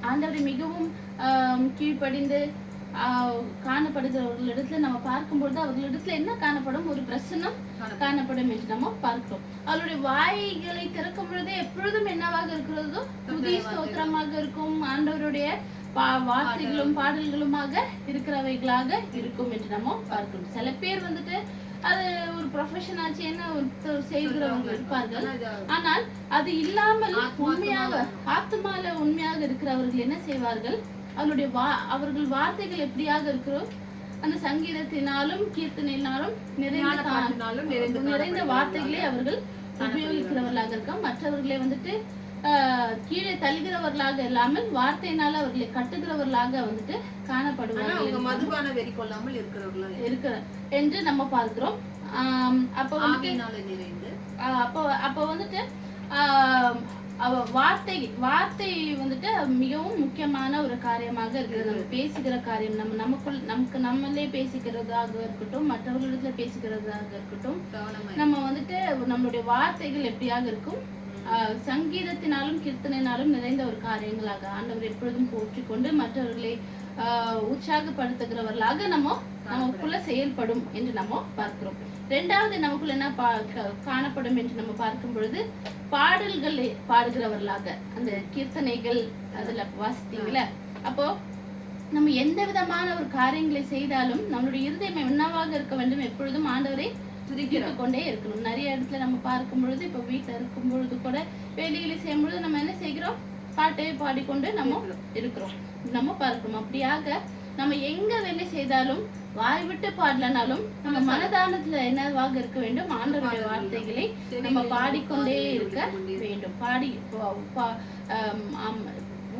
ஆண்டவரை மிகவும் கீழ்ப்படிந்து காணப்படுகிறவர்களிடத்துல நம்ம பார்க்கும்பொழுது அவர்களிடத்துல என்ன காணப்படும்? ஒரு பிரசன்னம் காணப்படும் என்று நம்ம பார்க்கிறோம். அவருடைய வாய்களை திறக்கும் பொழுது எப்பொழுதும் என்னவாக இருக்கிறதோ துதி ஸ்தோத்திரமாக இருக்கும். ஆண்டவருடைய வார்த்தைகளும் பாடல்களுமாக இருக்கிறவைகளாக இருக்கும் என்று நம்ம பார்க்கிறோம். சில பேர் வந்துட்டு அது ஒரு ப்ரொஃபஷன் ஆச்சு என்ன செய்கிறவங்க இருப்பார்கள். ஆனால் அது இல்லாமல் உண்மையாக ஆத்மால உண்மையாக இருக்கிறவர்கள் என்ன செய்வார்கள்? அவர்கள் வார்த்தைகள் எப்படியாக இருக்கிறோம்? அந்த சங்கீதத்தினாலும் கீர்த்தனையினாலும் நிறைந்த வார்த்தைகளை அவர்கள் உபயோகிக்கிறவர்களாக இருக்க, மற்றவர்களை வந்துட்டு கீழே தள்ளுகிறவர்களாக இல்லாமல் வார்த்தையினால அவர்களை கட்டுகிறவர்களாக வந்துட்டு காணப்படுவார்கள். மதுபான வெறி கொள்ளாமல் இருக்கிற என்று நம்ம பார்க்கிறோம். அப்ப வந்துட்டு வார்த்தை வந்துட்டு மிகவும் முக்கியமான ஒரு காரியமாக இருக்குது. நம்ம பேசுகிற காரியம் நம்மளே பேசிக்கிறதாக இருக்கட்டும், மற்றவர்களிடத்துல பேசிக்கிறதாக இருக்கட்டும், நம்ம வந்துட்டு நம்மளுடைய வார்த்தைகள் எப்படியாக இருக்கும்? சங்கீதத்தினாலும் கீர்த்தனையினாலும் நிறைந்த ஒரு காரியங்களாக ஆண்டவர் எப்பொழுதும் போற்றிக்கொண்டு மற்றவர்களை உற்சாகப்படுத்துகிறவர்களாக நமக்குள்ள செயல்படும் என்று நம்ம பார்க்கிறோம். ரெண்டாவது நமக்குள்ள என்ன காணப்படும் என்று நம்ம பார்க்கும் பொழுது பாடல்களை பாடுகிறவர்களாக, அந்த கீர்த்தனைகள் அதுல வாசித்தீங்கள. அப்போ நம்ம எந்த விதமான ஒரு காரியங்களை செய்தாலும் நம்மளுடைய இருதயம் என்னவாக இருக்க வேண்டும்? எப்பொழுதும் ஆண்டவரை துதித்து கொண்டே இருக்கணும். நிறைய இடத்துல நம்ம பார்க்கும் பொழுது, இப்ப வீட்டுல இருக்கும் பொழுது கூட வேலைகளை செய்யும் பொழுது நம்ம என்ன செய்கிறோம்? பாட்டை பாடிக்கொண்டு நம்ம இருக்கிறோம், நம்ம பார்க்கிறோம். அப்படியாக நம்ம எங்க வேலை செய்தாலும் வாய் விட்டு பாடலனாலும் நம்ம மனதானத்துல என்னவாக இருக்க வேண்டும்? ஆண்டவருடைய வார்த்தைகளை நம்ம பாடிக்கொண்டே இருக்க வேண்டும்.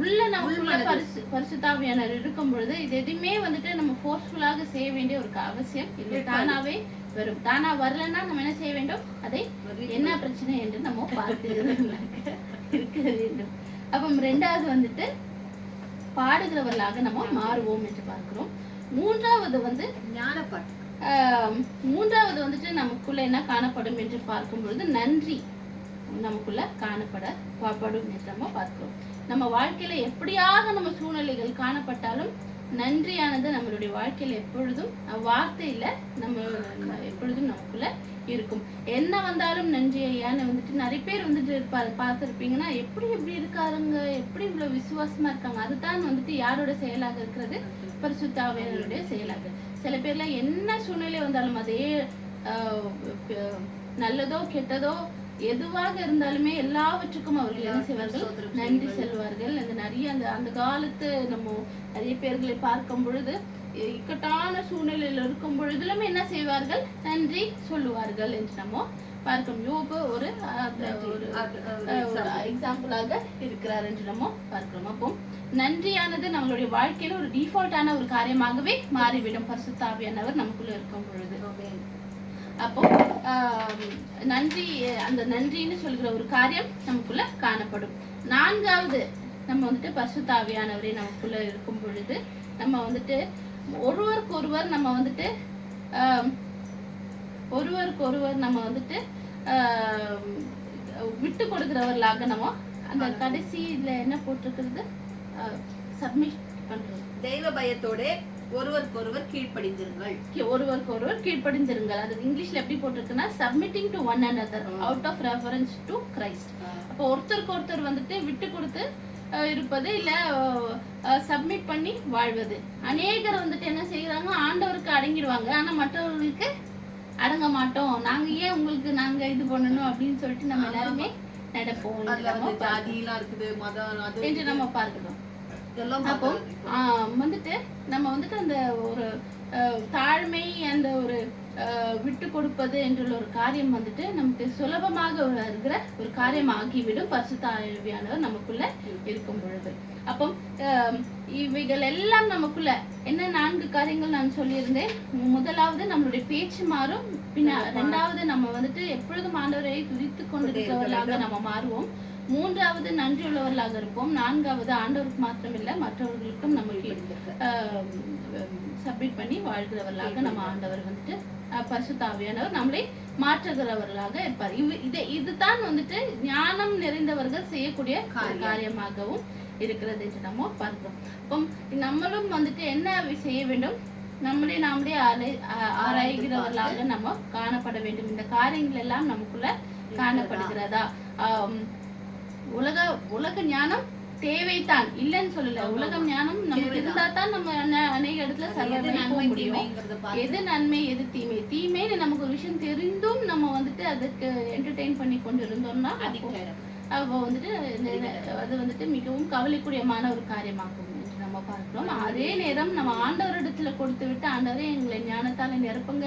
உள்ள நமக்குள்ள பரிசுத்தாவியானவர் இருக்கும் பொழுது இது எதுவுமே வந்துட்டு நம்ம ஃபோர்ஸ்ஃபுல்லாக செய்ய வேண்டிய ஒரு அவசியம் இல்லை. தானாவே வரும். தானா வரலன்னா நம்ம என்ன செய்ய வேண்டும்? அதை என்ன பிரச்சனை என்று நம்ம பார்த்து இருக்க வேண்டும். அப்ப ரெண்டாவது வந்துட்டு பாடுகிறவர்களாக நம்ம மாறுவோம் என்று பார்க்கிறோம். மூன்றாவது வந்துட்டு நமக்குள்ள என்ன காணப்படும் என்று பார்க்கும் பொழுது நன்றி நமக்குள்ள காணப்படும் என்று நம்ம பார்க்கிறோம். நம்ம வாழ்க்கையில எப்படியாக நம்ம சூழ்நிலைகள் காணப்பட்டாலும் நன்றியானது நம்மளுடைய வாழ்க்கையில எப்பொழுதும் வார்த்தையில நம்ம எப்பொழுதும் நமக்குள்ள இருக்கும். என்ன வந்தாலும் நன்றி ஐயான்னு வந்துட்டு நிறைய பேர் வந்துட்டு பார்த்துருப்பீங்கன்னா, எப்படி இருக்காருங்க, எப்படி இவ்வளவு விசுவாசமா இருக்காங்க. அதுதான் வந்துட்டு யாரோட செயலாக இருக்கிறது? பரிசுத்த ஆவியானவருடைய செயலாக. சில பேர்லாம் என்ன சூழ்நிலை வந்தாலும் அதே நல்லதோ கெட்டதோ எதுவாக இருந்தாலுமே எல்லாவற்றுக்கும் அவர்கள் என்ன செய்வார்கள்? நன்றி செல்வார்கள். அந்த நிறைய அந்த காலத்து நம்ம நிறைய பேர்களை பார்க்கும் பொழுது இக்கட்டான சூழ்நிலையில் இருக்கும் பொழுதுலும் என்ன செய்வார்கள்? நன்றி சொல்லுவார்கள் என்று நம்ம பார்க்கும். யோபு ஒரு எக்ஸாம்பிளாக இருக்கிறார் என்று நம்ம பார்க்கிறோம். அப்போ நன்றியானது நம்மளுடைய வாழ்க்கையில ஒரு டிஃபால்ட்டான ஒரு காரியமாகவே மாறிவிடும் பரிசுத்த ஆவியானவர் நமக்குள்ள இருக்கும் பொழுது. அப்போ நன்றி, அந்த நன்றின்னு சொல்கிற ஒரு காரியம் நமக்குள்ள காணப்படும். நான்காவது நம்ம வந்துட்டு பரிசுத்த ஆவியானவரே நமக்குள்ள இருக்கும் பொழுது நம்ம வந்துட்டு ஒருவருக்கொருவர் நம்ம வந்துட்டு விட்டு கொடுக்கிறவர்களாக நம்ம அந்த கடைசியில என்ன போட்டிருக்கிறது? சப்மிட் பண்றது. தெய்வ பயத்தோட ஒருவருக்கொருவர் கீழ்ப்படிந்திருங்கள். அது இங்கிலீஷ்ல எப்படி போட்டிருக்குன்னா submitting to one another out of reference to Christ. அப்போ ஒருத்தருக்கு ஒருத்தர் வந்துட்டு விட்டு கொடுத்து இருப்பது இல்ல சப்மிட் பண்ணி வாழ்வது. அநேகர் வந்துட்டு என்ன செய்யறாங்க? ஆண்டவருக்கு அடங்கிடுவாங்க, ஆனா மற்றவர்களுக்கு அடங்க மாட்டோம். நாங்க ஏன் உங்களுக்கு நாங்க இது பண்ணணும் அப்படின்னு சொல்லிட்டு நம்ம எல்லாருமே நடப்போம் என்று நம்ம பார்க்கிறோம். அப்போ வந்துட்டு நம்ம வந்துட்டு அந்த ஒரு தாழ்மை, அந்த ஒரு விட்டு கொடுப்பது என்ற ஒரு காரியம் வந்துட்டு நமக்கு சுலபமாக இருக்கிற ஒரு காரியம் ஆகிவிடும் பரிசுத்த ஆவியானவர் நமக்குள்ள இருக்கும் பொழுது. அப்போ இவைகள் எல்லாம் நமக்குள்ள என்ன 4 காரியங்கள் நான் சொல்லியிருந்தேன். முதலாவது நம்மளுடைய பேச்சு மாறும். ரெண்டாவது நம்ம வந்துட்டு எப்பொழுதும் ஆண்டவரை துதித்து கொண்டிருக்கிறவர்களாக நம்ம மாறுவோம். மூன்றாவது நன்றி உள்ளவர்களாக இருப்போம். நான்காவது ஆண்டவருக்கு மாத்திரமில்லை மற்றவர்களுக்கும் நமக்கு சப்மிட் பண்ணி வாழ்கிறவர்களாக நம்ம ஆண்டவர் வந்துட்டு பரிசுத்த ஆவியானவர் நம்மளை மாற்றுகிறவர்களாக இருப்பார். இதுதான் வந்துட்டு ஞானம் நிறைந்தவர்கள் செய்யக்கூடிய காரியமாகவும் இருக்கிறது என்று நம்ம பார்க்கிறோம். அப்போ நம்மளும் வந்துட்டு என்ன செய்ய வேண்டும்? நாமளே ஆராய்கிறவர்களாக நம்ம காணப்பட வேண்டும். இந்த காரியங்கள் எல்லாம் நமக்குள்ள காணப்படுகிறதா? உலக ஞானம் தேவைதான், இல்லைன்னு சொல்லல. உலகம் ஞானம் நமக்கு இருந்தா தான் நம்ம அநேக இடத்துல சர்வதேச போக முடியும். எது நன்மை எது தீமை, தீமைன்னு நமக்கு ஒரு விஷயம் தெரிந்தும் நம்ம வந்துட்டு அதுக்கு என்டர்டெயின் பண்ணி கொண்டு இருந்தோம்னா அப்போ வந்துட்டு அது வந்துட்டு மிகவும் கவலைக்குரியமான ஒரு காரியமாகும் என்று நம்ம பார்க்கிறோம். அதே நேரம் நம்ம ஆண்டவரிடத்துல கொடுத்து விட்டு, ஆண்டவரே எங்களை ஞானத்தால நிரப்புங்க,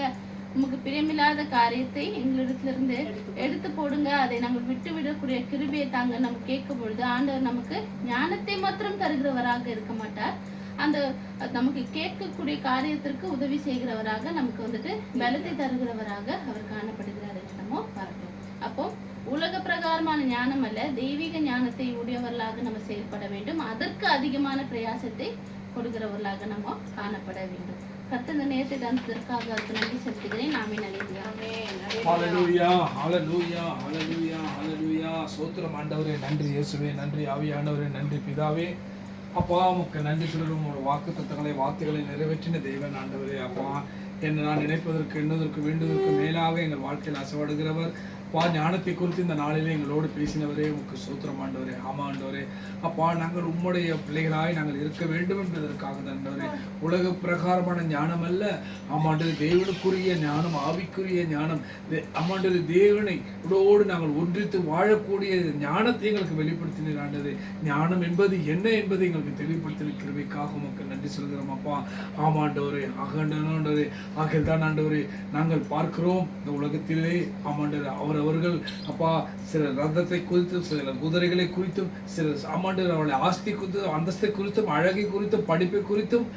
நமக்கு பிரியமில்லாத காரியத்தை எங்களிடத்துல இருந்து எடுத்து போடுங்க, அதை நாங்கள் விட்டு விடக்கூடிய கிருபையை தாங்க நம்ம கேட்கும் பொழுது ஆண்டவர் நமக்கு ஞானத்தை மாத்திரம் தருகிறவராக இருக்க மாட்டார், அந்த நமக்கு கேட்கக்கூடிய காரியத்திற்கு உதவி செய்கிறவராக, நமக்கு வந்துட்டு பலத்தை தருகிறவராக அவர் காணப்படுகிறார் என்று நம்ம பார்க்கிறோம். அப்போ உலக பிரகாரமான ஞானம் அல்ல, தெய்வீக ஞானத்தை உடையவர்களாக நம்ம செயல்பட வேண்டும். அதற்கு அதிகமான பிரயாசத்தை கொடுக்கிறவர்களாக நம்ம காணப்பட வேண்டும். கர்த்தர் இந்த நேரத்தை தந்ததற்காக அவருக்கு நன்றி செலுத்துகிறேன். ஆமென். ஹல்லேலூயா, ஹல்லேலூயா, ஹல்லேலூயா, ஹல்லேலூயா. ஸ்தோத்திரம் ஆண்டவரே, நன்றி இயேசுவே, நன்றி ஆவியானவரே, நன்றி பிதாவே. அப்பா உமக்கு நன்றி சொல்லும் ஒரு வாக்குத்தத்தங்களை வார்த்தைகளை நிறைவேற்றின தேவன் ஆண்டவரே. அப்பா என்ன நான் நினைப்பதற்கு எண்ணுவதற்கு வேண்டுவதற்கு மேலாக எங்கள் வாழ்க்கையில் அசைவாடுகிறவர். அப்பா ஞானத்தை குறித்து இந்த நாளிலே எங்களோடு பேசினவரே உமக்கு ஸ்தோத்திரம் ஆண்டவரே. ஆமா ஆண்டவரே, அப்பா நாங்கள் உம்முடைய பிள்ளைகளாய் நாங்கள் இருக்க வேண்டும் என்பதற்காக ஆண்டவரே. உலக பிரகாரமான ஞானம் அல்ல ஆமாண்டது, தேவனுக்குரிய ஞானம், ஆவிக்குரிய ஞானம். ஆமாண்டது தேவனை உடோடு நாங்கள் ஒன்றித்து வாழக்கூடிய ஞானத்தை எங்களுக்கு வெளிப்படுத்தினீர் ஆண்டது. ஞானம் என்பது என்ன என்பதை எங்களுக்கு தெளிவுபடுத்தின கிருபைக்காக உமக்கு நன்றி சொல்கிறோம் அப்பா. ஆமாண்டவரே, ஆகண்டவரே, ஆகியதான் ஆண்டவரே நாங்கள் பார்க்கிறோம் இந்த உலகத்திலே ஆமாண்டவர் அவர்கள் அப்பா சில ரத்தத்தை குறித்தும் சில குதிரைகளை குறித்தும் சில ஆமாண்டவர் அவளை ஆஸ்தி குறித்தும் அந்தஸ்தை குறித்தும் அழகை குறித்தும் படிப்பை குறித்தும்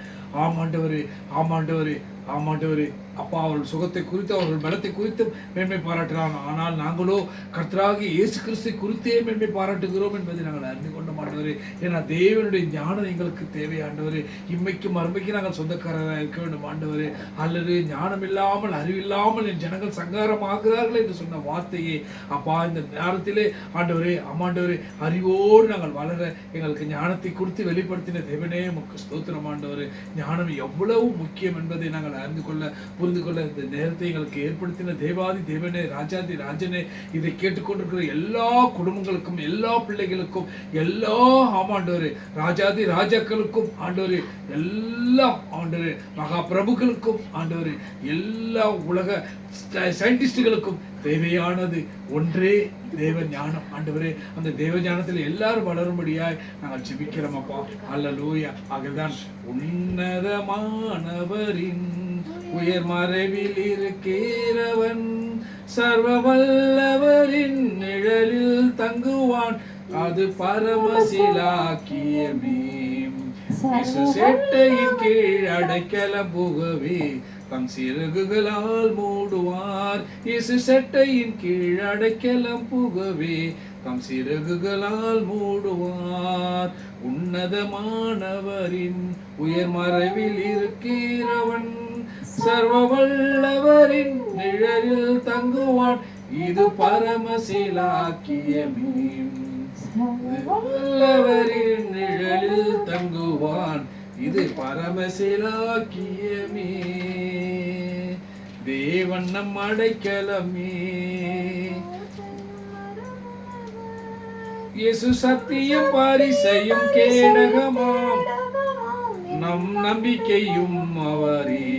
ஆமாண்டவரே ஆமாண்டவரே ஆமாண்டவரே அப்பா அவர்கள் சுகத்தை குறித்து அவர்கள் பலத்தை குறித்தும் மேன்மை பாராட்டுகிறாங்க. ஆனால் நாங்களோ கர்த்தராகிய இயேசு கிறிஸ்தை குறித்தே மேன்மை பாராட்டுகிறோம் என்பதை நாங்கள் அறிந்து கொண்டோம் ஆண்டவரே. ஏன்னா தேவனுடைய ஞானம் எங்களுக்கு தேவை ஆண்டவரே. இம்மைக்கும் மறுமைக்கு நாங்கள் சொந்தக்காரராக இருக்க வேண்டும் ஆண்டவரே. அல்லது ஞானம் இல்லாமல் அறிவில்லாமல் என் ஜனங்கள் சங்காரமாகிறார்கள் என்று சொன்ன வார்த்தையே அப்பா இந்த நேரத்திலே ஆண்டவரே ஆமாண்டவரே அறிவோடு நாங்கள் வளர எங்களுக்கு ஞானத்தை குறித்து வெளிப்படுத்தின தேவனே உமக்கு ஸ்தோத்திரம் ஆண்டவரே. ஞானம் எவ்வளவு முக்கியம் என்பதை நாங்கள் அறிந்து கொள்ள புரிந்து கொள்ள இந்த நேரத்தை எங்களுக்கு ஏற்படுத்தின தேவாதி தேவனே, ராஜாதி ராஜனே, இதை கேட்டுக்கொண்டிருக்கிற எல்லா குடும்பங்களுக்கும் எல்லா பிள்ளைகளுக்கும் எல்லா ஆமாண்டவரே ராஜாதி ராஜாக்களுக்கும் ஆண்டவரே எல்லா ஆண்டவரே மகா பிரபுக்களுக்கும் ஆண்டவரே எல்லா உலக சயின்டிஸ்டுகளுக்கும் தேவையானது ஒன்றே தேவ ஞானம் ஆண்டவரே. அந்த தேவ ஞானத்தில் எல்லாரும் வளரும்படியாய் நாங்கள் ஜெபிக்கிறோம் அப்பா. அல்லேலூயா. ஆகதான் உன்னதமானவரின் உயர் மறைவில் இருக்கிறவன் சர்வ வல்லவரின் நிழலில் தங்குவான், அது பரமசிலாக்கியமே. செட்டையின் கீழ் அடைக்கலம் புகவே தம் சிறகுகளால் மூடுவார். இயேசு செட்டையின் கீழ் அடைக்கலம் புகவே தம் சிறகுகளால் மூடுவார். உன்னதமானவரின் உயர் மறைவில் இருக்கிறவன் சர்வ வல்லவரின் நிழலில் தங்குவான், இது பரமசிலாக்கியமே. வல்லவரின் நிழலில் தங்குவான், இது பரமசிலாக்கியமே. தேவன் நம் அடைக்கலமே. இயேசு சத்தியம் பரிசையும் கேடகமாம், நம் நம்பிக்கையும் அவரே.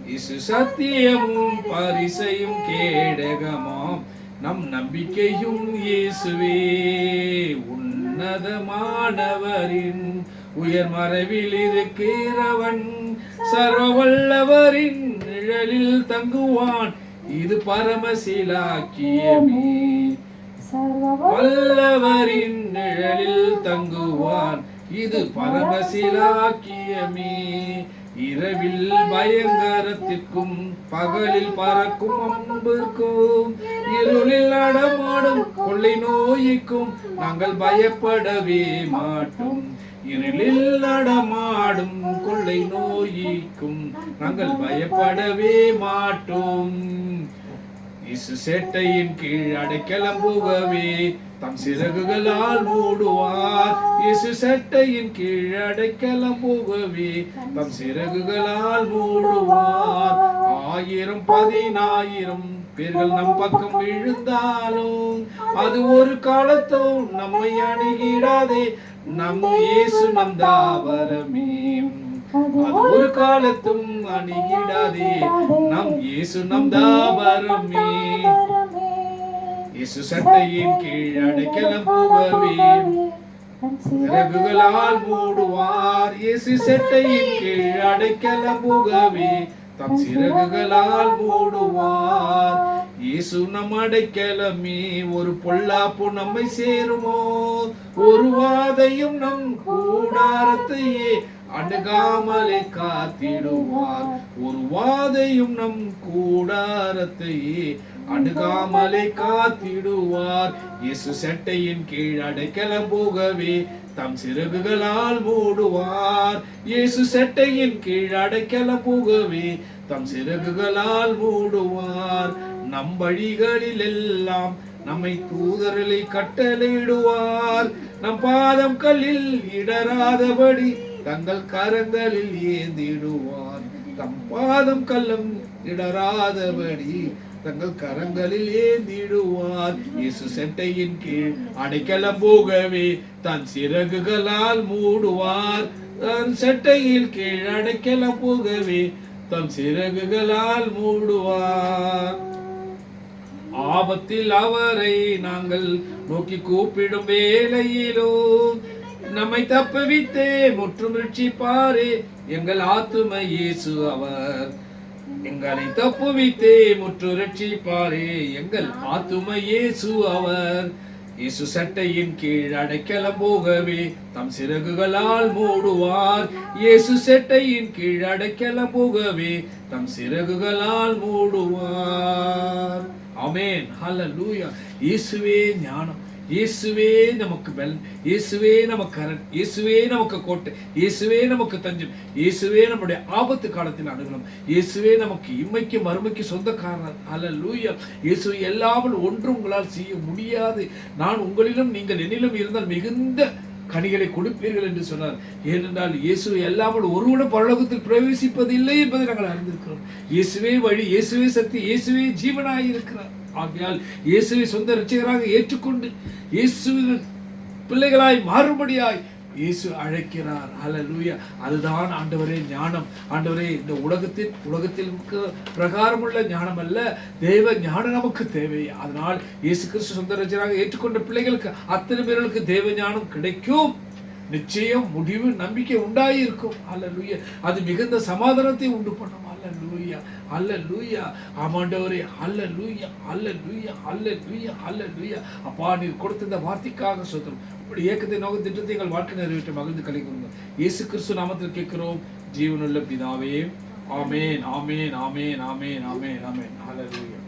இயேசு சத்தியமும் பரிசையும் கேடகமாம், நம் நம்பிக்கையும் இயேசுவே. உன்னதமானவரின் உயர் மறைவில் இருக்கிறவன் சர்வ வல்லவரின் நிழலில் தங்குவான், இது பரமசிலாக்கியமே. வல்லவரின் நிழலில் தங்குவான், இது பரமசிலாக்கியமே. இரவில் பயங்கரத்திற்கும் பகலில் பறக்கும் அம்பிற்கும் இருளில் நடமாடும் கொள்ளை நோய்க்கும் நாங்கள் பயப்படவே மாட்டோம். இருளில் நடமாடும் கொள்ளை நோய்க்கும் நாங்கள் பயப்படவே மாட்டோம். இயேசு சேட்டையின் கீழ் அடைக்கலம் புகவே தம் சிறகுகளால் மூடுவார். இயேசு சேட்டையின் கீழ் அடைக்கலம் புகவே தம் சிறகுகளால் மூடுவார். 1000 10,000 பேர்கள் நம் பக்கம் விழுந்தாலும் அது ஒரு காலத்தும் நம்மை அணுகிடாதே. நம் இயேசு நம் தாவரமே, அது ஒரு காலத்தும் அணுகிடாதே. நம் இயேசு நம் தாவரமே. இயேசு சட்டையின் கீழ் அடைக்கலம் புகவே சிறகுகளால் மூடுவார். இயேசு சட்டையின் கீழ் அடைக்கலம் புகவே தம் சிறகுகளால் மூடுவார். இயேசு நம் அடைக்கலமே, ஒரு பொல்லாப்பு நம்மை சேருமோ? ஒரு வாதையும் நம் கூடாரத்தையே அணுகாமலே காத்திடுவார். ஒரு வாதையும் நம் கூடாரத்தையே அணுகாமலே காத்திடுவார். இயேசு சட்டையின் கீழ் அடைக்கலம் புகவே தம் சிறகுகளால் மூடுவார். இயேசு சட்டையின் கீழ் அடைக்கலம் புகவே தம் சிறகுகளால் மூடுவார். நம் வழிகளில் எல்லாம் நம்மை தூதர்களை கட்டளையிடுவார். நம் பாதம் கல்லில் இடராதபடி தங்கள் கரங்களில் ஏந்திடுவார். தம் பாதம் கல்லும் இடராதபடி தங்கள் கரங்களில் ஏந்திடுவார். இயேசு சட்டையின் கீழ் அடைக்கலம் புகவே தன் சிறகுகளால் மூடுவார். தன் சட்டையின் கீழ் அடைக்கலம் புகவே தம் சிறகுகளால் மூடுவார். ஆபத்தில் அவரை நாங்கள் நோக்கி கூப்பிடும் வேளையிலும் நம்மை தப்புவித்தே முற்றும் ரட்சிப்பாரே எங்கள் ஆத்தும இயேசு அவர். எங்களை தப்புவித்தே முற்று ரட்சிப்பாரே எங்கள் ஆத்தும இயேசு அவர். இயேசு சட்டையின் கீழ் அடைக்கலம் புகவே தம் சிறகுகளால் மூடுவார். இயேசு சட்டையின் கீழ் அடைக்கலம் புகவே தம் சிறகுகளால் மூடுவார். ஆமென், ஹல்லேலூயா. இயேசுவே ஞானம், இயேசுவே நமக்கு பலன், இயேசுவே நமக்கு அரண், இயேசுவே நமக்கு கோட்டை, இயேசுவே நமக்கு தஞ்சம், இயேசுவே நம்முடைய ஆபத்து காலத்தில் அணுகலாம், இயேசுவே நமக்கு இம்மைக்கு மறுமைக்கு சொந்தக்காரர். ஹல்லேலூயா. இயேசு எல்லாமல் ஒன்றும் உங்களால் செய்ய முடியாது. நான் உங்களிலும் நீங்கள் என்னிலும் இருந்தால் மிகுந்த கனிகளை கொடுப்பீர்கள் என்று சொன்னார். ஏனென்றால் இயேசு எல்லாமல் ஒருவனும் பரலோகத்தில் பிரவேசிப்பதில்லை என்பதை நாங்கள் அறிந்திருக்கிறோம். இயேசுவே வழி, இயேசுவே சக்தி, இயேசுவே ஜீவனாய் இருக்கிறார். ஆகையால் இயேசுவை சொந்த இரட்சகராக ஏற்றுக்கொண்டு இயேசுவின் பிள்ளைகளாய் மாறும்படியாய் இயேசு அழைக்கிறார். ஹல்லேலூயா. அதுதான் ஆண்டவரே ஞானம். ஆண்டவரே, இந்த உலகத்தில் பிரகாரமுள்ள ஞானம் அல்ல, தேவ ஞானம் நமக்கு தேவை. அதனால் இயேசு கிறிஸ்து சொந்த இரட்சகராக ஏற்றுக்கொண்ட பிள்ளைகளுக்கு அத்தனை பேர்களுக்கு தேவ ஞானம் கிடைக்கும். நிச்சயம் முடிவு நம்பிக்கை உண்டாயிருக்கும். ஹல்லேலூயா. அது மிகுந்த சமாதானத்தை உண்டு பண்ணும். ஹல்லேலூயா, ஹல்லேலூயா. ஆமாண்டவரே, ஹல்லேலூயா, ஹல்லேலூயா, ஹல்லேலூயா, ஹல்லேலூயா. அப்பா, நீர் கொடுத்த இந்த வார்த்தைக்காக ஸ்தோத்திரம். இப்படி ஏக்கத்தை நோக்க திட்டத்தை எங்கள் வாழ்க்கை நிறைவேற்ற மகிழ்ந்து கலைக்கிறோம். இயேசு கிறிஸ்து நாமத்தில் கேட்கிறோம் ஜீவனுள்ள பிதாவே. ஆமென், ஆமென், ஆமென், ஆமென், ஆமென், ஆமென். ஹல்லேலூயா.